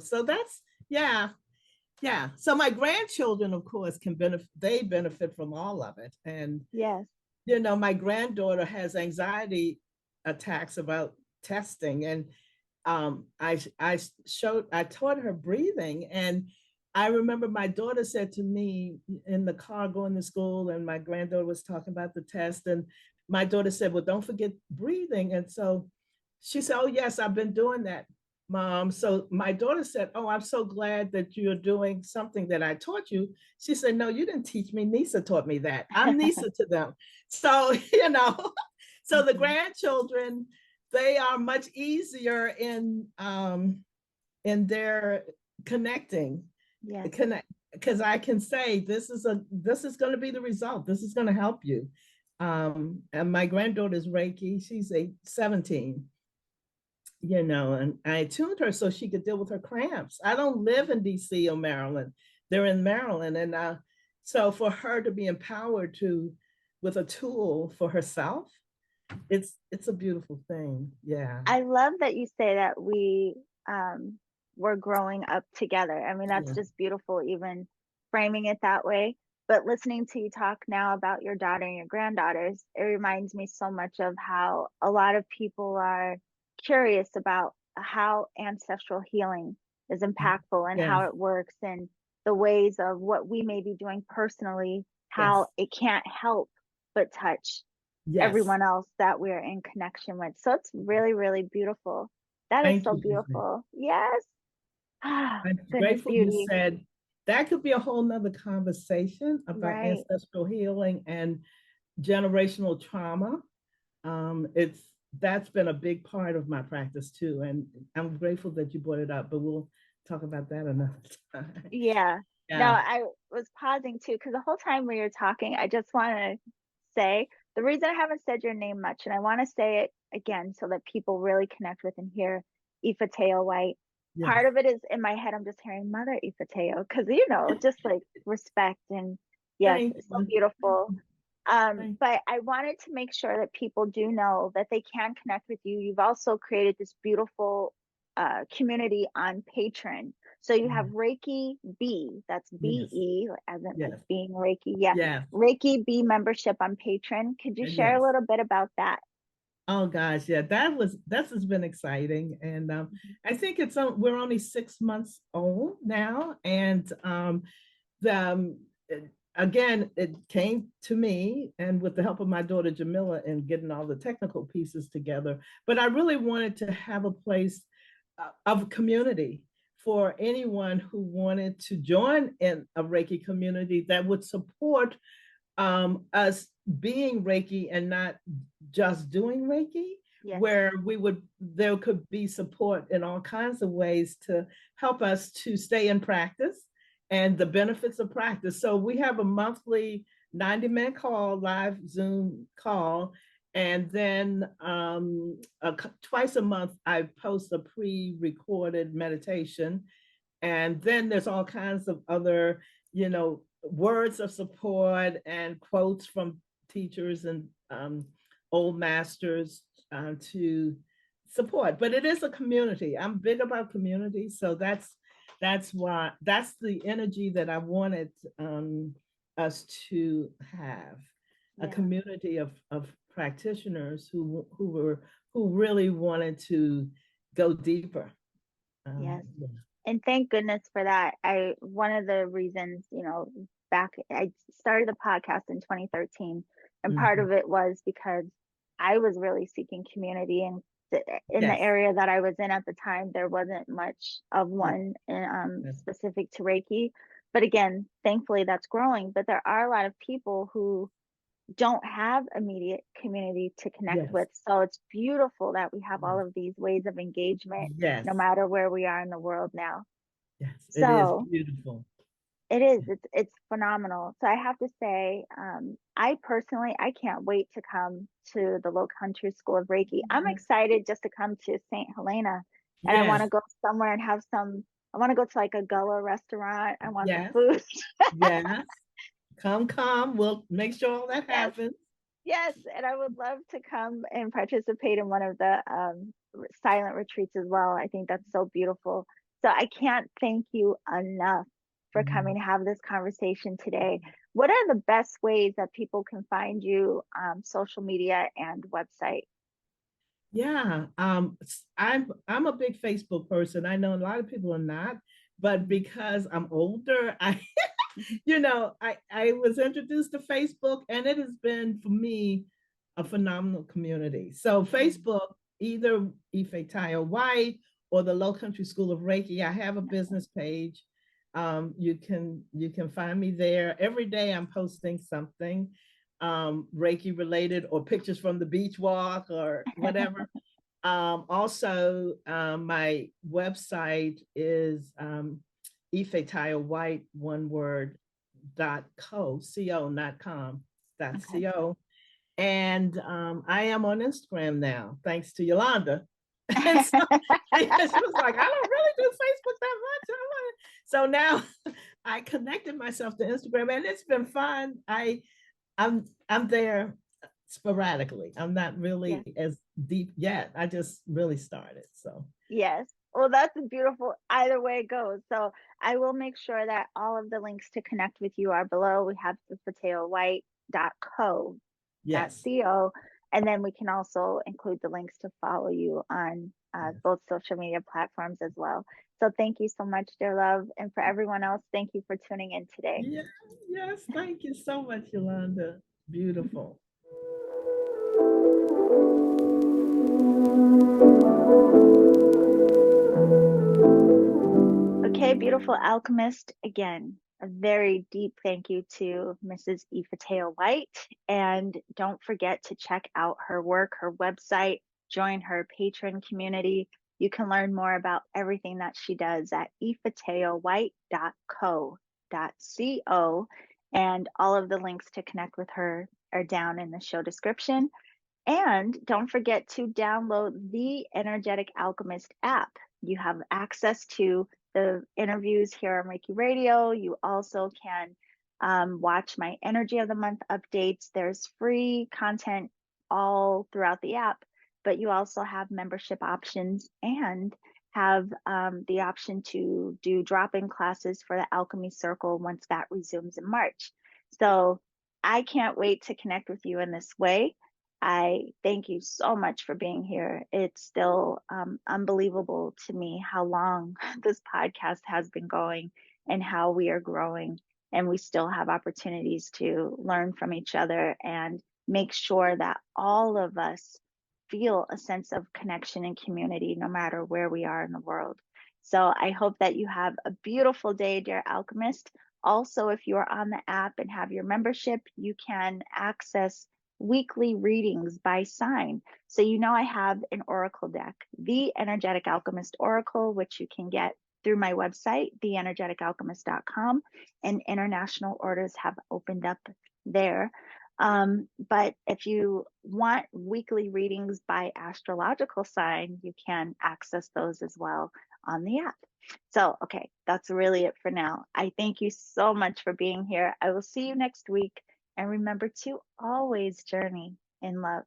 So that's, yeah, yeah. So my grandchildren, of course, they benefit from all of it. And Yes. my granddaughter has anxiety attacks about testing, and I taught her breathing, and I remember my daughter said to me in the car going to school, and my granddaughter was talking about the test, and my daughter said, "Well, don't forget breathing." And so she said, "Oh yes, I've been doing that, Mom." So my daughter said, "Oh, I'm so glad that you're doing something that I taught you." She said, "No, you didn't teach me. Nisa taught me that. I'm Nisa to them." So, so the Hmm. grandchildren, they are much easier in their connecting, Yes. connect, because I can say this is going to be the result. This is going to help you. And my granddaughter's Reiki. She's 17, and I tuned her so she could deal with her cramps. I don't live in DC or Maryland. They're in Maryland. And so for her to be empowered with a tool for herself, it's a beautiful thing. Yeah. I love that you say that we were growing up together. I mean, that's Yeah. just beautiful, even framing it that way. But listening to you talk now about your daughter and your granddaughters, it reminds me so much of how a lot of people are curious about how ancestral healing is impactful and how Yes. it works, and the ways of what we may be doing personally, how Yes. it can't help but touch Yes. everyone else that we're in connection with. So it's really, really beautiful. That is Thank so you, Ify. beautiful. Yes. Ah, I'm goodness, grateful you beauty. said that could be a whole nother conversation about Right. ancestral healing and generational trauma. It's That's been a big part of my practice too, and I'm grateful that you brought it up. But we'll talk about that another time. Yeah. No, Yeah. I was pausing too because the whole time we were talking, I just want to say the reason I haven't said your name much, and I want to say it again so that people really connect with and hear Ifetayo White. Yes. Part of it is in my head, I'm just hearing Mother Ifetayo because, you know, just like respect and yes, Thank it's so you. beautiful. Thank But I wanted to make sure that people do know that they can connect with you. You've also created this beautiful community on Patreon. So you have you. Reiki B, that's Yes. BE, as in like Yes. being Reiki. Yeah. Yes. Reiki B membership on Patreon. Could you share a Yes. little bit about that? Oh gosh, yeah, that has been exciting, and I think we're only 6 months old now, and the again it came to me, and with the help of my daughter Jamila and getting all the technical pieces together. But I really wanted to have a place of community for anyone who wanted to join in a Reiki community that would support us being Reiki and not just doing Reiki, Yes. where there could be support in all kinds of ways to help us to stay in practice and the benefits of practice. So we have a monthly 90-minute call, live Zoom call. And then twice a month, I post a pre-recorded meditation. And then there's all kinds of other, words of support and quotes from teachers and old masters to support. But it is a community. I'm big about community, so that's the energy that I wanted us to have, a Yeah. community of practitioners who really wanted to go deeper. Yes. Yeah. And thank goodness for that. One of the reasons, back I started the podcast in 2013, and part Mhm. of it was because I was really seeking community, and in the Yes. area that I was in at the time, there wasn't much of Yes. one Yes. specific to Reiki. But again, thankfully that's growing. But there are a lot of people who don't have immediate community to connect Yes. with. So it's beautiful that we have all of these ways of engagement, Yes. no matter where we are in the world now. Yes. It is So beautiful. it is, it's phenomenal. So I have to say, I personally, I can't wait to come to the Lowcountry School of Reiki. I'm Yes. excited just to come to St. Helena, and I want Yes. to go somewhere and have some. I want to go to like a gullah restaurant. I want the Yes. food. Yes. Come. We'll make sure all that Yes, happens. yes, and I would love to come and participate in one of the silent retreats as well. I think that's so beautiful. So I can't thank you enough for Mhm. coming to have this conversation today. What are the best ways that people can find you, social media and website? Yeah. I'm a big Facebook person. I know a lot of people are not, but because I'm older, I I was introduced to Facebook, and it has been for me a phenomenal community. So Mm. Facebook, either Ifetayo White or the Lowcountry School of Reiki. I have a business page. You can find me there. Every day I'm posting something Reiki related, or pictures from the beach walk or whatever. Also, my website is Ifetayo White, one word, .co, not com, Okay. .co. And I am on Instagram now, thanks to Yolanda. And so she was like, I don't really do Facebook that much. So now I connected myself to Instagram, and it's been fun. I'm there sporadically. I'm not Yes. really as deep yet. I just really started. So Yes. Well, that's beautiful either way it goes. So I will make sure that all of the links to connect with you are below. We have the co, yes. .co, and then we can also include the links to follow you on Yes. both social media platforms as well. So thank you so much, dear love. And for everyone else, thank you for tuning in today. Yeah, yes, thank you so much, Yolanda. Beautiful. Okay, beautiful alchemist. Again, a very deep thank you to Mrs. Ifetayo White. And don't forget to check out her work, her website, join her patron community. You can learn more about everything that she does at ifetayowhite.co. And all of the links to connect with her are down in the show description. And don't forget to download the Energetic Alchemist app. You have access to the interviews here on Reiki Radio. You also can watch my Energy of the Month updates. There's free content all throughout the app, but you also have membership options and have the option to do drop in classes for the Alchemy Circle once that resumes in March. So I can't wait to connect with you in this way. I thank you so much for being here. It's still unbelievable to me how long this podcast has been going and how we are growing. And we still have opportunities to learn from each other and make sure that all of us feel a sense of connection and community no matter where we are in the world. So I hope that you have a beautiful day, dear alchemist. Also, if you are on the app and have your membership, you can access weekly readings by sign. So, I have an oracle deck, the Energetic Alchemist Oracle, which you can get through my website, theenergeticalchemist.com, and international orders have opened up there. But if you want weekly readings by astrological sign, you can access those as well on the app. So, okay, that's really it for now. I thank you so much for being here. I will see you next week. And remember to always journey in love.